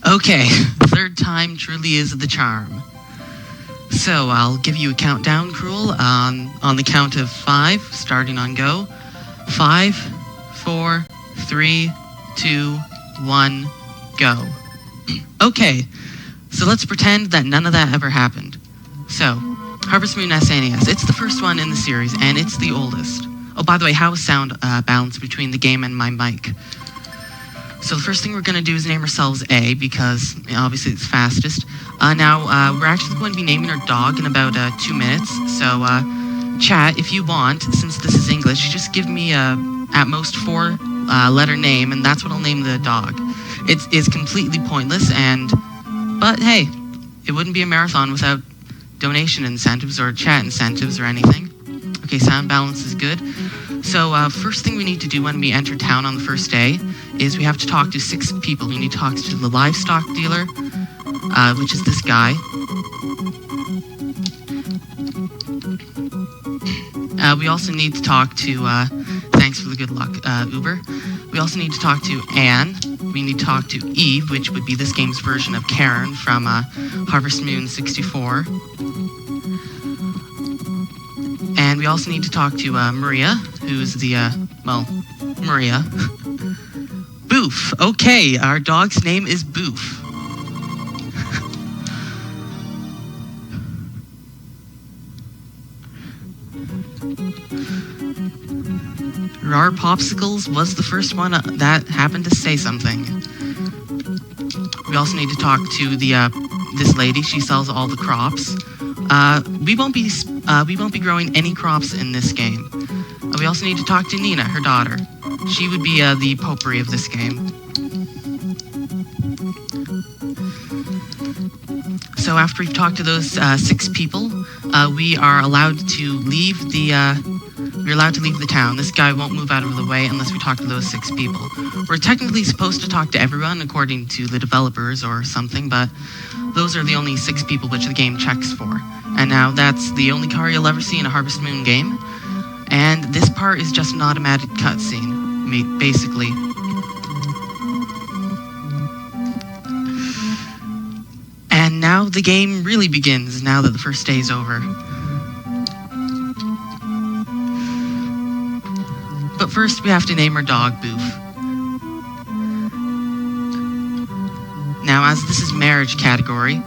Okay, third time truly is the charm. So I'll give you a countdown, Cruel, on the count of 5, starting on go. 5, 4, 3, 2, 1, go. Okay, so let's pretend that none of that ever happened. So, Harvest Moon SNES, it's the first one in the series, and it's the oldest. Oh, by the way, how is sound balance between the game and my mic? So the first thing we're going to do is name ourselves A, because obviously it's fastest. Now, we're actually going to be naming our dog in about 2 minutes. So, chat, if you want, since this is English, just give me at most 4-letter name, and that's what I'll name the dog. It is completely pointless, but hey, it wouldn't be a marathon without donation incentives or chat incentives or anything. Okay, sound balance is good. So, first thing we need to do when we enter town on the first day is we have to talk to 6 people. We need to talk to the livestock dealer, which is this guy. We also need to talk to, thanks for the good luck, Uber. We also need to talk to Anne. We need to talk to Eve, which would be this game's version of Karen from Harvest Moon 64. And we also need to talk to Maria, who's the, Maria. Boof. Okay, our dog's name is Boof. Rar Popsicles was the first one that happened to say something. We also need to talk to this lady. She sells all the crops. We won't be growing any crops in this game. We also need to talk to Nina, her daughter. She would be the potpourri of this game. So after we've talked to those 6 people, we are allowed to leave the town. This guy won't move out of the way unless we talk to those 6 people. We're technically supposed to talk to everyone according to the developers or something, but those are the only 6 people which the game checks for. And now that's the only car you'll ever see in a Harvest Moon game. And this part is just an automatic cutscene, basically. And now the game really begins, now that the first day is over. But first we have to name our dog Boof. Now, as this is marriage category,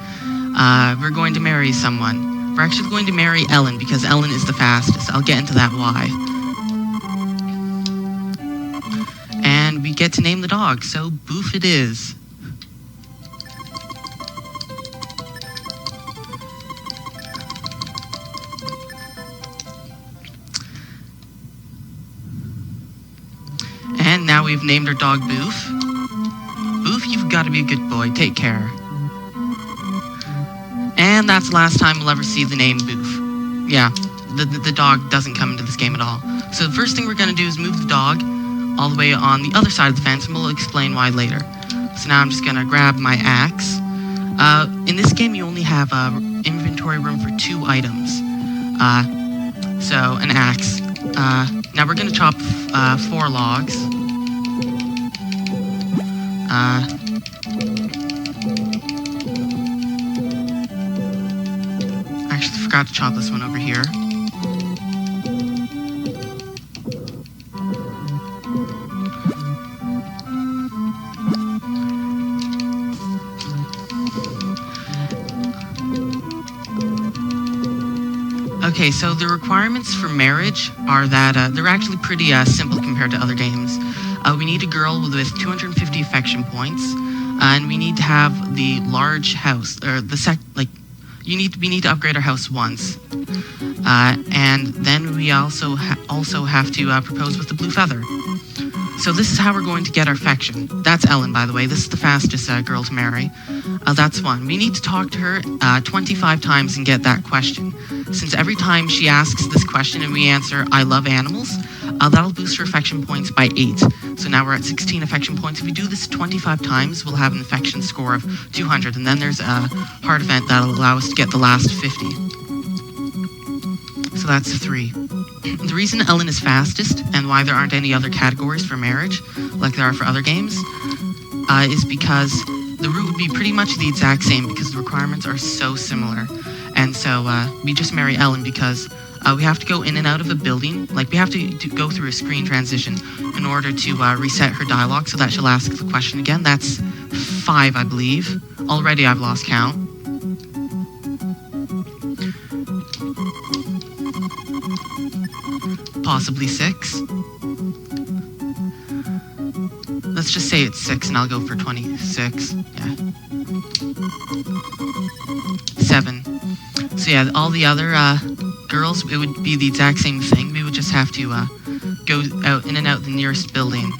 we're going to marry someone. We're actually going to marry Ellen, because Ellen is the fastest. I'll get into that why. And we get to name the dog, so Boof it is. And now we've named our dog Boof. Boof, you've got to be a good boy. Take care. And that's the last time we'll ever see the name Boof. Yeah, the dog doesn't come into this game at all. So the first thing we're going to do is move the dog all the way on the other side of the fence, and we'll explain why later. So now I'm just going to grab my axe. In this game, you only have inventory room for 2 items. So, an axe. Now we're going to chop 4 logs. Actually forgot to chop this one over here. Okay, so the requirements for marriage are that they're actually pretty simple compared to other games. We need a girl with 250 affection points, and we need to have the large house, or we need to upgrade our house once, and then we also have to propose with the blue feather. So this is how we're going to get our affection. That's Ellen, by the way. This is the fastest girl to marry. That's one. We need to talk to her 25 times and get that question. Since every time she asks this question and we answer, I love animals, that'll boost her affection points by 8. So now we're at 16 affection points. If we do this 25 times, we'll have an affection score of 200. And then there's a hard event that'll allow us to get the last 50. So that's 3. The reason Ellen is fastest, and why there aren't any other categories for marriage, like there are for other games, is because the route would be pretty much the exact same because the requirements are so similar. And so we just marry Ellen because we have to go in and out of a building. Like, we have to go through a screen transition in order to reset her dialogue so that she'll ask the question again. That's 5, I believe. Already I've lost count. Possibly 6. Let's just say it's 6 and I'll go for 26. Yeah. 7. So yeah, all the other girls, it would be the exact same thing. We would just have to go out in and out the nearest building.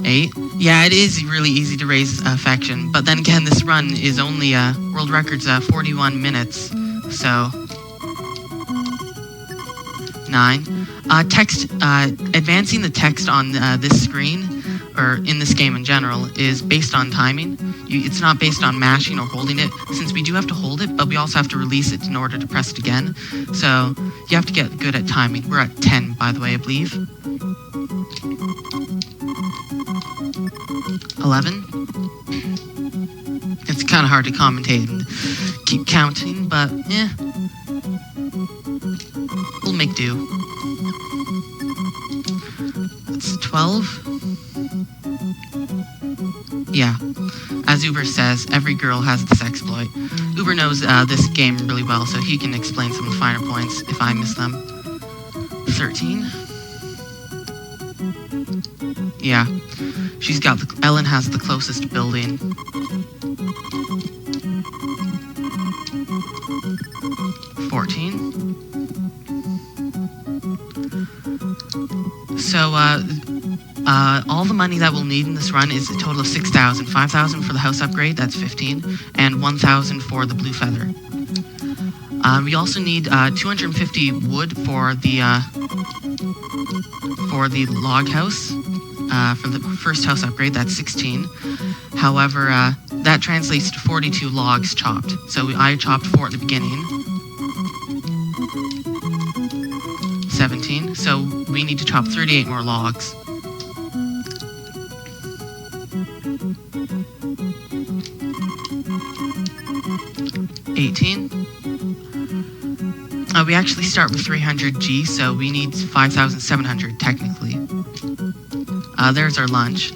8. Yeah, it is really easy to raise affection, but then again, this run is only world record's 41 minutes. So 9. Text, advancing the text on this screen, or in this game in general, is based on timing. It's not based on mashing or holding it, since we do have to hold it, but we also have to release it in order to press it again. So you have to get good at timing. We're at 10, by the way, I believe. 11. It's kind of hard to commentate and keep counting, but yeah, we'll make do. That's 12. Yeah, as Uber says, every girl has this exploit. Uber knows this game really well, so he can explain some of the finer points if I miss them. 13. Yeah, she's got Ellen has the closest building. 14. So, all the money that we'll need in this run is a total of 6,000. 5,000 for the house upgrade, that's 15, and 1,000 for the blue feather. We also need 250 wood for the log house. For the first house upgrade, that's 16. However, that translates to 42 logs chopped. So I chopped 4 at the beginning. 17. So we need to chop 38 more logs. 18. We actually start with 300 G, so we need 5,700 technically. There's our lunch.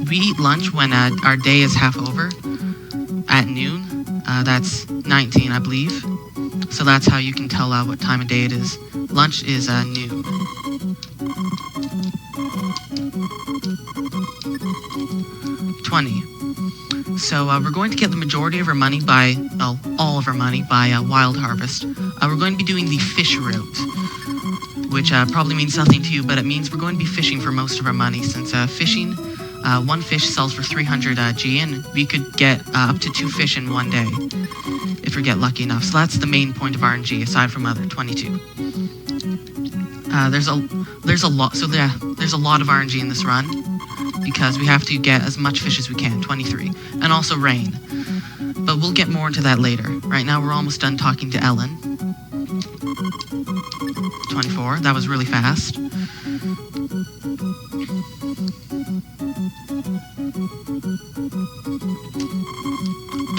We eat lunch when our day is half over at noon. That's 19, I believe. So that's how you can tell what time of day it is. Lunch is noon. 20. So we're going to get the majority of our money by, well, all of our money by Wild Harvest. We're going to be doing the fish route, which probably means nothing to you, but it means we're going to be fishing for most of our money, since fishing, one fish sells for 300 G, and we could get up to 2 fish in one day, if we get lucky enough. So that's the main point of RNG, aside from other 22. There's a lot of RNG in this run, because we have to get as much fish as we can, 23, and also rain. But we'll get more into that later. Right now we're almost done talking to Ellen. 24, that was really fast.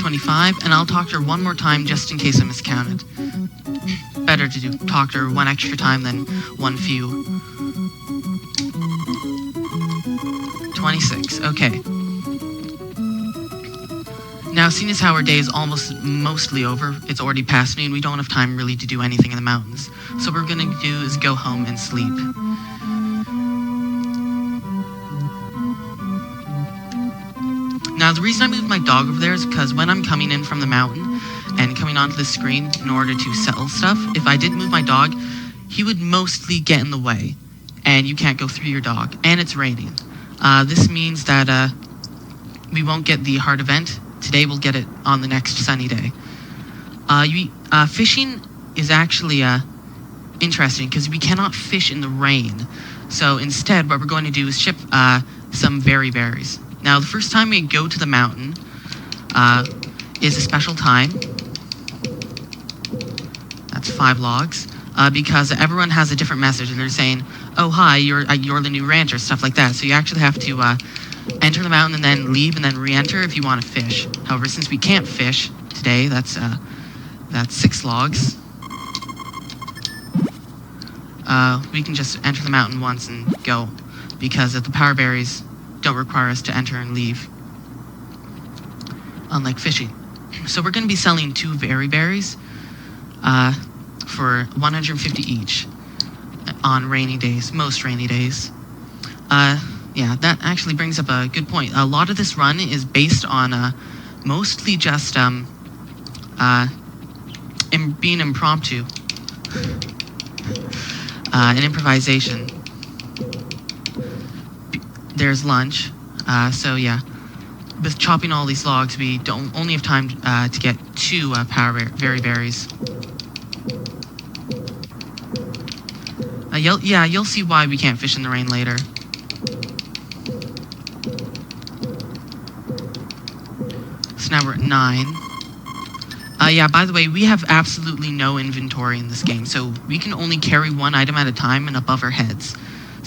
25, and I'll talk to her one more time just in case I miscounted. Better to talk to her one extra time than one few. 26, okay. Now, seeing as how our day is mostly over, it's already past noon, we don't have time really to do anything in the mountains. So what we're gonna do is go home and sleep. Now, the reason I moved my dog over there is because when I'm coming in from the mountain and coming onto the screen in order to sell stuff, if I didn't move my dog, he would mostly get in the way, and you can't go through your dog, and it's raining. This means that we won't get the hard event. Today we'll get it on the next sunny day. Fishing is actually interesting because we cannot fish in the rain. So instead, what we're going to do is ship some berries. Now, the first time we go to the mountain is a special time. That's 5 logs. because everyone has a different message, and they're saying, "Oh, hi, you're the new rancher," stuff like that. So you actually have to enter the mountain and then leave and then re-enter if you want to fish. However, since we can't fish today, that's 6 logs. We can just enter the mountain once and go, because the power berries don't require us to enter and leave, unlike fishing. So we're going to be selling 2 berries for 150 each on rainy days, most rainy days. Yeah, that actually brings up a good point. A lot of this run is based on mostly just being impromptu. An improvisation. There's lunch, so yeah. With chopping all these logs, we don't only have time to get 2 very berries. You'll see why we can't fish in the rain later. So now we're at 9. Yeah, by the way, we have absolutely no inventory in this game, so we can only carry 1 item at a time and above our heads.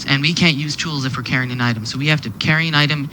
And we can't use tools if we're carrying an item, so we have to carry an item